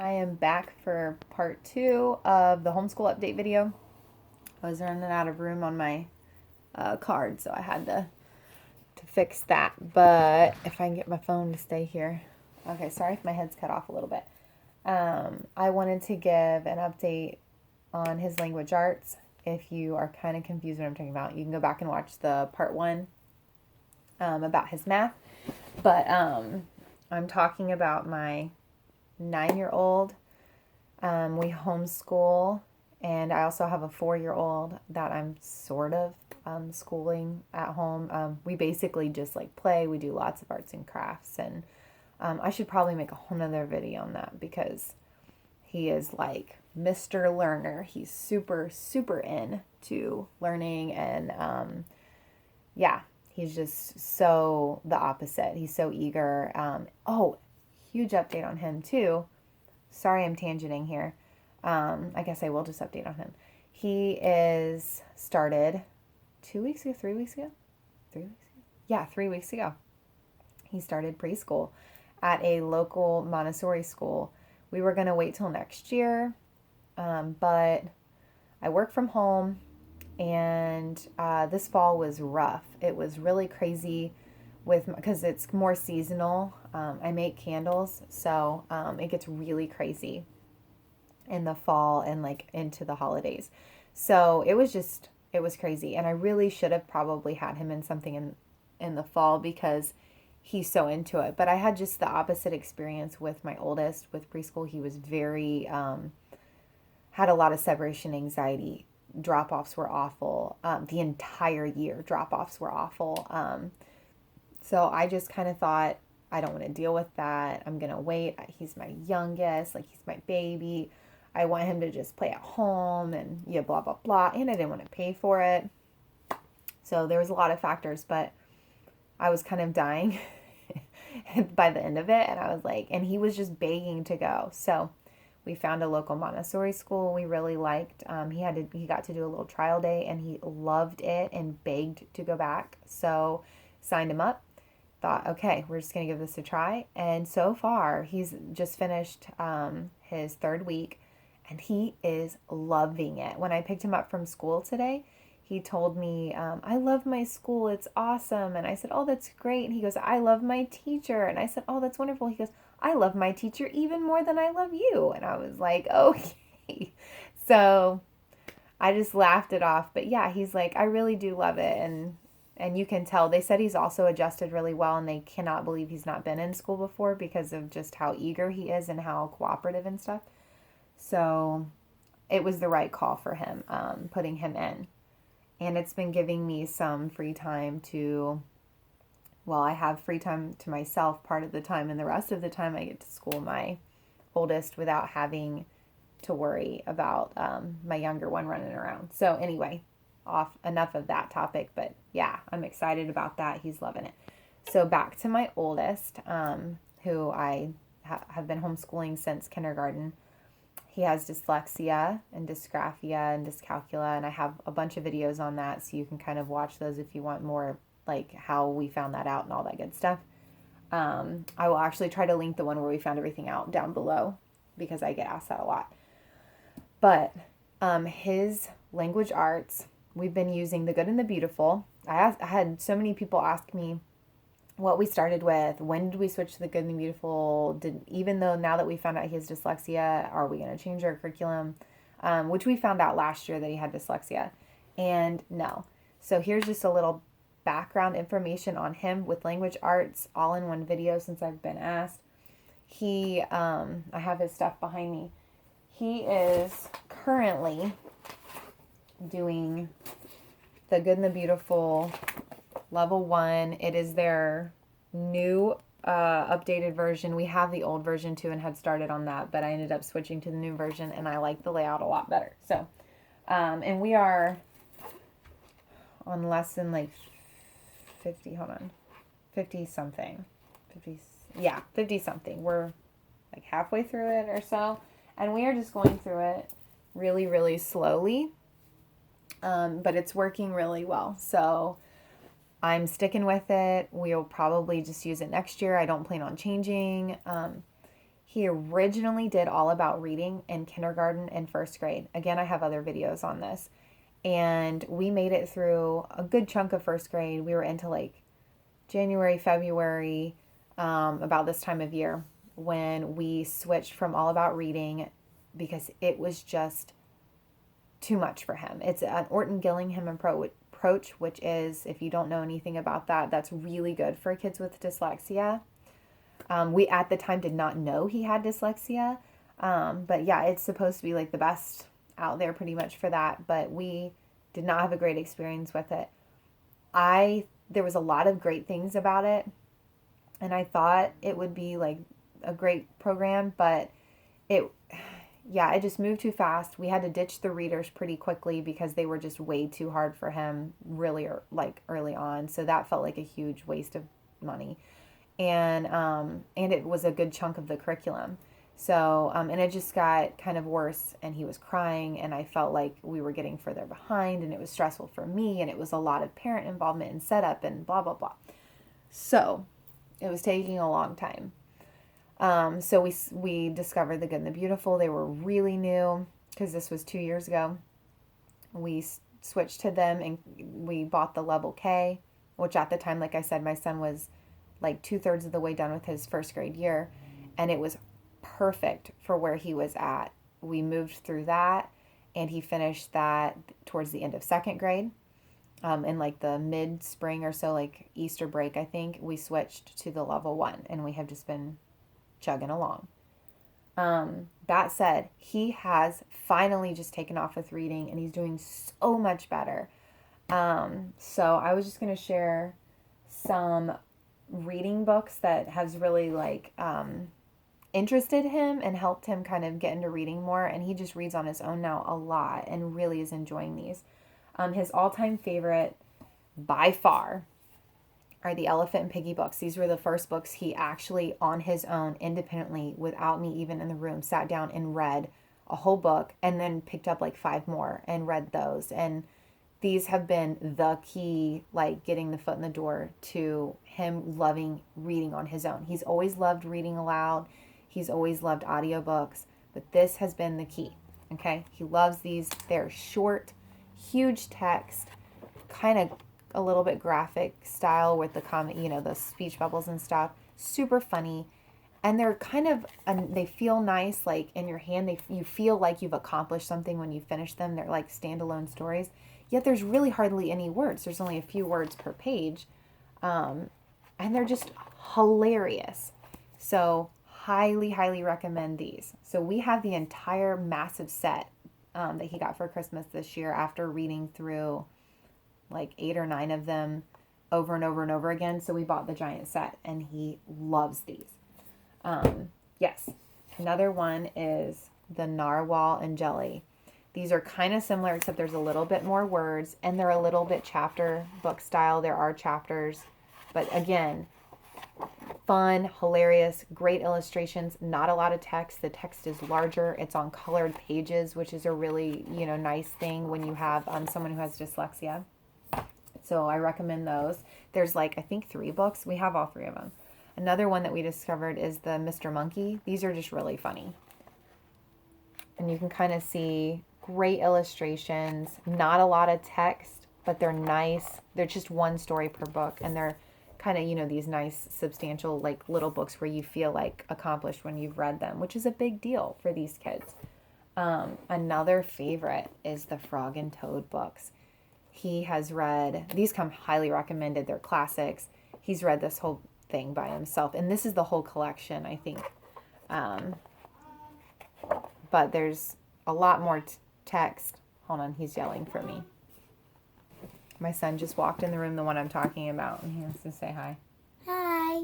I am back for part 2 of the homeschool update video. I was running out of room on my card, so I had to fix that. But if I can get my phone to stay here. Okay, sorry if my head's cut off a little bit. I wanted to give an update on his language arts. If you are kind of confused what I'm talking about, you can go back and watch the part 1 about his math. But I'm talking about my 9-year-old. We homeschool, and I also have a 4-year-old that I'm sort of schooling at home. We basically just like play. We do lots of arts and crafts, and I should probably make a whole nother video on that because he is like Mr. Learner. He's super, super into learning, and yeah, he's just so the opposite. He's so eager. Huge update on him too. Sorry, I'm tangenting here. I guess I will just update on him. He is started 2 weeks ago, 3 weeks ago? 3 weeks ago? Yeah, 3 weeks ago. He started preschool at a local Montessori school. We were going to wait till next year, but I work from home, and this fall was rough. It was really crazy because it's more seasonal. I make candles, so it gets really crazy in the fall and like into the holidays. So it was crazy, and I really should have probably had him in something in the fall because he's so into it. But I had just the opposite experience with my oldest with preschool. He was very had a lot of separation anxiety. Drop-offs were awful. The entire year drop-offs were awful. So I just kind of thought, I don't want to deal with that. I'm going to wait. He's my youngest, like he's my baby. I want him to just play at home and yeah, blah, blah, blah. And I didn't want to pay for it. So there was a lot of factors, but I was kind of dying by the end of it. And I was like, and he was just begging to go. So we found a local Montessori school we really liked. He got to do a little trial day, and he loved it and begged to go back. So signed him up. Thought, okay, we're just going to give this a try. And so far, he's just finished his 3rd week, and he is loving it. When I picked him up from school today, he told me, I love my school. It's awesome. And I said, oh, that's great. And he goes, I love my teacher. And I said, oh, that's wonderful. He goes, I love my teacher even more than I love you. And I was like, okay. So I just laughed it off. But yeah, he's like, I really do love it. And you can tell. They said he's also adjusted really well, and they cannot believe he's not been in school before because of just how eager he is and how cooperative and stuff. So it was the right call for him, putting him in. And it's been giving me some free time I have free time to myself part of the time, and the rest of the time I get to school my oldest without having to worry about my younger one running around. So anyway, enough of that topic, but yeah, I'm excited about that. He's loving it. So back to my oldest, who I have been homeschooling since kindergarten. He has dyslexia and dysgraphia and dyscalculia, and I have a bunch of videos on that, so you can kind of watch those if you want more, like how we found that out and all that good stuff. I will actually try to link the one where we found everything out down below because I get asked that a lot. But his language arts, we've been using The Good and the Beautiful. I had so many people ask me what we started with. When did we switch to The Good and the Beautiful? Even though now that we found out he has dyslexia, are we going to change our curriculum? Which we found out last year that he had dyslexia. And no. So here's just a little background information on him with language arts all in one video since I've been asked. I have his stuff behind me. He is currently doing The Good and the Beautiful Level 1. It is their new updated version. We have the old version too and had started on that, but I ended up switching to the new version, and I like the layout a lot better. So, and we are on lesson like 50, 50 something. 50 something. We're like halfway through it or so, and we are just going through it really, really slowly. But it's working really well. So I'm sticking with it. We'll probably just use it next year. I don't plan on changing. He originally did all about reading in kindergarten and first grade. Again, I have other videos on this. And we made it through a good chunk of first grade. We were into like January, February, about this time of year when we switched from all about reading because it was just too much for him. It's an Orton Gillingham approach, which is, if you don't know anything about that, that's really good for kids with dyslexia. We at the time did not know he had dyslexia, but yeah, it's supposed to be like the best out there pretty much for that, but we did not have a great experience with it. There was a lot of great things about it, and I thought it would be like a great program, but it just moved too fast. We had to ditch the readers pretty quickly because they were just way too hard for him really like early on. So that felt like a huge waste of money. And it was a good chunk of the curriculum. So, and it just got kind of worse, and he was crying, and I felt like we were getting further behind, and it was stressful for me, and it was a lot of parent involvement and setup and blah, blah, blah. So it was taking a long time. So we discovered The Good and the Beautiful. They were really new because this was 2 years ago. We switched to them, and we bought the level K, which at the time, like I said, my son was like 2/3 of the way done with his first grade year, and it was perfect for where he was at. We moved through that, and he finished that towards the end of second grade. In like the mid-spring or so, like Easter break, I think, we switched to the level 1, and we have just been chugging along. That said, he has finally just taken off with reading, and he's doing so much better. So I was just going to share some reading books that has really like interested him and helped him kind of get into reading more, and he just reads on his own now a lot and really is enjoying these. His all-time favorite by far are the Elephant and Piggy books. These were the first books he actually on his own independently without me even in the room sat down and read a whole book, and then picked up like 5 more and read those. And these have been the key, like getting the foot in the door to him loving reading on his own. He's always loved reading aloud. He's always loved audiobooks, but this has been the key. Okay. He loves these. They're short, huge text, kind of a little bit graphic style with the the speech bubbles and stuff. Super funny. And they're kind of, they feel nice, like in your hand. You feel like you've accomplished something when you finish them. They're like standalone stories. Yet there's really hardly any words. There's only a few words per page. And they're just hilarious. So highly, highly recommend these. So we have the entire massive set that he got for Christmas this year after reading through like 8 or 9 of them over and over and over again. So we bought the giant set, and he loves these. Yes. Another one is the Narwhal and Jelly. These are kind of similar, except there's a little bit more words, and they're a little bit chapter book style. There are chapters, but again, fun, hilarious, great illustrations, not a lot of text. The text is larger. It's on colored pages, which is a really, nice thing when you have someone who has dyslexia. So I recommend those. There's I think 3 books. We have all 3 of them. Another one that we discovered is the Mr. Monkey. These are just really funny. And you can kind of see great illustrations, not a lot of text, but they're nice. They're just 1 story per book, and they're kind of, these nice, substantial, like little books where you feel like accomplished when you've read them, which is a big deal for these kids. Another favorite is the Frog and Toad books. He has read, these come highly recommended. They're classics. He's read this whole thing by himself, and this is the whole collection, I think. But there's a lot more text. Hold on, he's yelling for me. My son just walked in the room, the one I'm talking about, and he wants to say hi. Hi.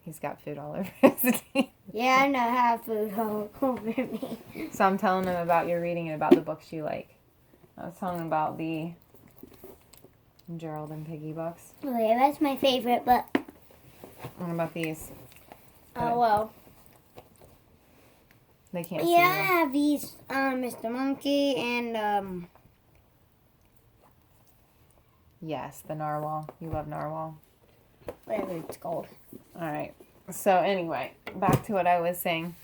He's got food all over his teeth. Yeah, I know I have food all over me. So I'm telling him about your reading and about the books you like. I was telling him about the Gerald and Piggy books. Oh yeah, that's my favorite, but... What about these? Oh, well. They can't see Yeah, you. I have these, Mr. Monkey and, Yes, the Narwhal. You love Narwhal. whatever it's called. All right. So anyway, back to what I was saying.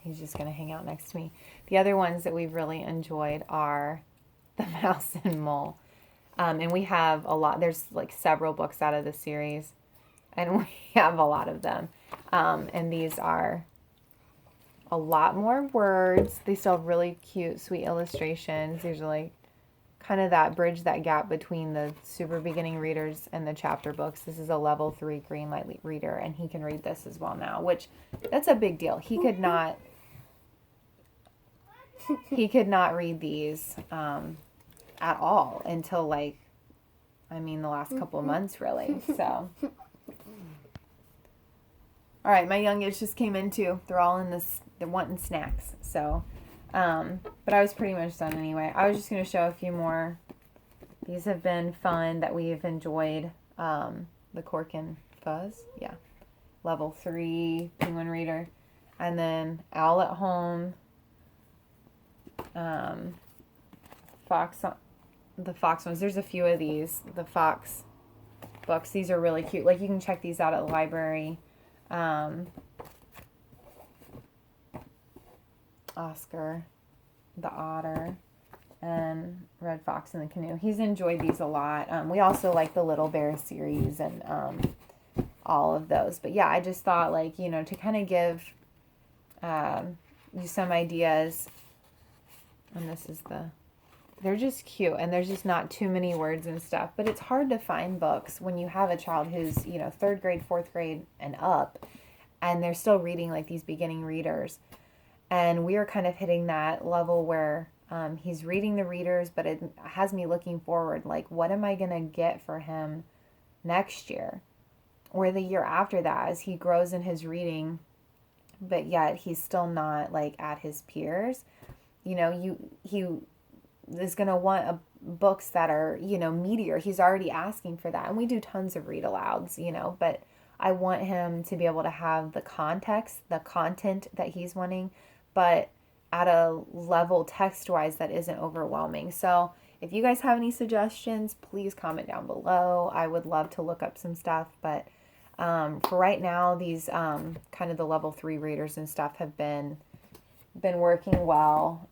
he's just going to hang out next to me. The other ones that we've really enjoyed are The Mouse and Mole. And we have a lot. There's like several books out of the series, and we have a lot of them. And these are a lot more words. They still have really cute, sweet illustrations. These are like kind of that bridge that gap between the super beginning readers and the chapter books. This is a level 3 green light reader, and he can read this as well now, which that's a big deal. He could not read these at all until like, I mean, the last couple of months really. So all right, my youngest just came in too. They're all in this, they're wanting snacks. So but I was pretty much done anyway. I was just going to show a few more. These have been fun that we've enjoyed. The Cork and Fuzz. Yeah. Level 3 Penguin Reader. And then Owl at Home. The Fox ones. There's a few of these. The Fox books. These are really cute. Like, you can check these out at the library. Oscar the Otter and Red Fox in the Canoe. He's enjoyed these a lot. We also like the Little Bear series and all of those. But yeah, I just thought, like, you know, to kind of give you some ideas. And this is they're just cute, and there's just not too many words and stuff. But it's hard to find books when you have a child who's, you know, 3rd grade, 4th grade and up, and they're still reading like these beginning readers. And we are kind of hitting that level where he's reading the readers, but it has me looking forward. Like, what am I going to get for him next year or the year after that as he grows in his reading, but yet he's still not like at his peers? You know, he is going to want books that are, you know, meatier. He's already asking for that. And we do tons of read alouds, you know, but I want him to be able to have the context, the content that he's wanting, but at a level text-wise that isn't overwhelming. So if you guys have any suggestions, please comment down below. I would love to look up some stuff, but for right now, these kind of the level 3 readers and stuff have been working well.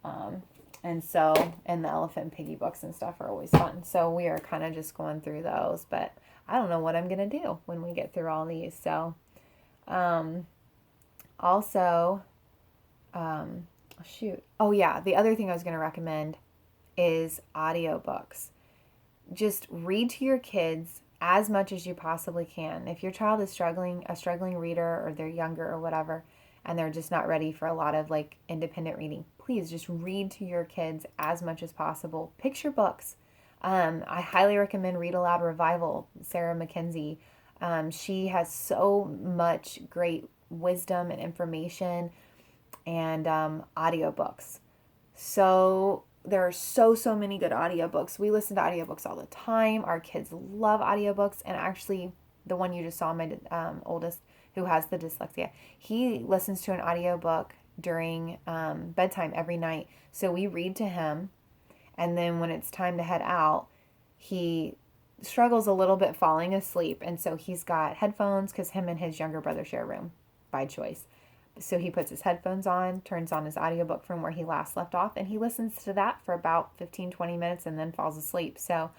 And the Elephant and Piggy books and stuff are always fun. So we are kind of just going through those, but I don't know what I'm going to do when we get through all these. So also, shoot. Oh yeah, the other thing I was going to recommend is audiobooks. Just read to your kids as much as you possibly can. If your child is a struggling reader, or they're younger or whatever, and they're just not ready for a lot of like independent reading, please just read to your kids as much as possible. Picture books. I highly recommend Read Aloud Revival, Sarah Mackenzie. She has so much great wisdom and information, and audiobooks. So there are so many good audiobooks. We listen to audiobooks all the time. Our kids love audiobooks, and actually the one you just saw, my oldest, who has the dyslexia, he listens to an audiobook during bedtime every night. So we read to him, and then when it's time to head out, he struggles a little bit falling asleep, and so he's got headphones because him and his younger brother share a room by choice. So he puts his headphones on, turns on his audiobook from where he last left off, and he listens to that for about 15-20 minutes and then falls asleep. So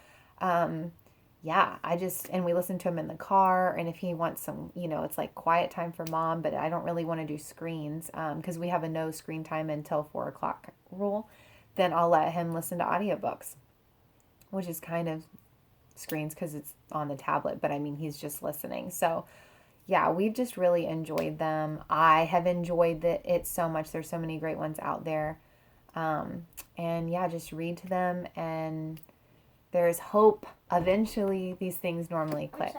yeah, and we listen to him in the car, and if he wants some, you know, it's like quiet time for mom, but I don't really want to do screens because we have a no screen time until 4 o'clock rule, then I'll let him listen to audiobooks, which is kind of screens because it's on the tablet, but I mean, he's just listening. So yeah, we've just really enjoyed them. I have enjoyed it so much. There's so many great ones out there. And yeah, just read to them, and there's hope. Eventually, these things normally click.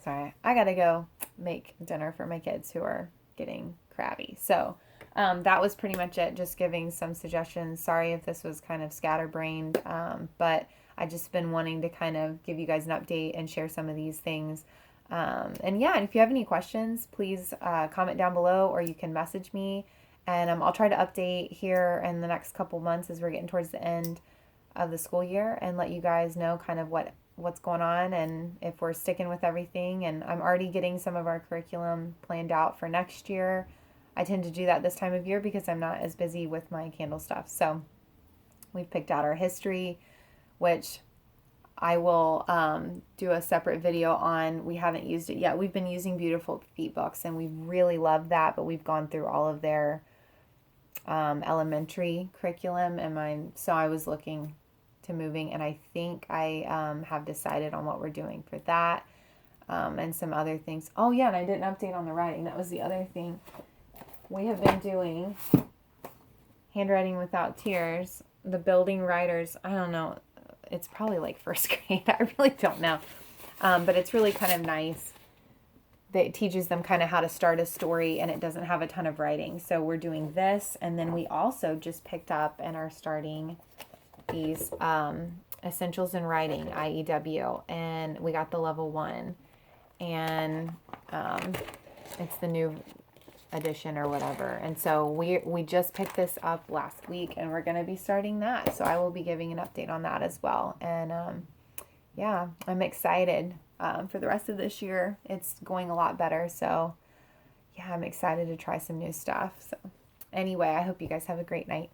Sorry, I gotta go make dinner for my kids who are getting crabby. So that was pretty much it. Just giving some suggestions. Sorry if this was kind of scatterbrained, but I just been wanting to kind of give you guys an update and share some of these things. And yeah, and if you have any questions, please comment down below, or you can message me. And I'll try to update here in the next couple months as we're getting towards the end of the school year, and let you guys know kind of what what's going on and if we're sticking with everything. And I'm already getting some of our curriculum planned out for next year. I tend to do that this time of year because I'm not as busy with my candle stuff. So we've picked out our history, which I will do a separate video on. We haven't used it yet. We've been using Beautiful Feet books, and we really love that, but we've gone through all of their elementary curriculum and mine. So I was looking to moving, and I think I have decided on what we're doing for that and some other things. Oh, yeah, and I didn't update on the writing. That was the other thing. We have been doing Handwriting Without Tears, the building writers. I don't know. It's probably like first grade. I really don't know. But it's really kind of nice. It teaches them kind of how to start a story, and it doesn't have a ton of writing. So we're doing this, and then we also just picked up and are starting these Essentials in Writing, IEW, and we got the level 1. And it's the new edition or whatever. And so we just picked this up last week, and we're going to be starting that. So I will be giving an update on that as well. And yeah, I'm excited for the rest of this year. It's going a lot better. So yeah, I'm excited to try some new stuff. So anyway, I hope you guys have a great night.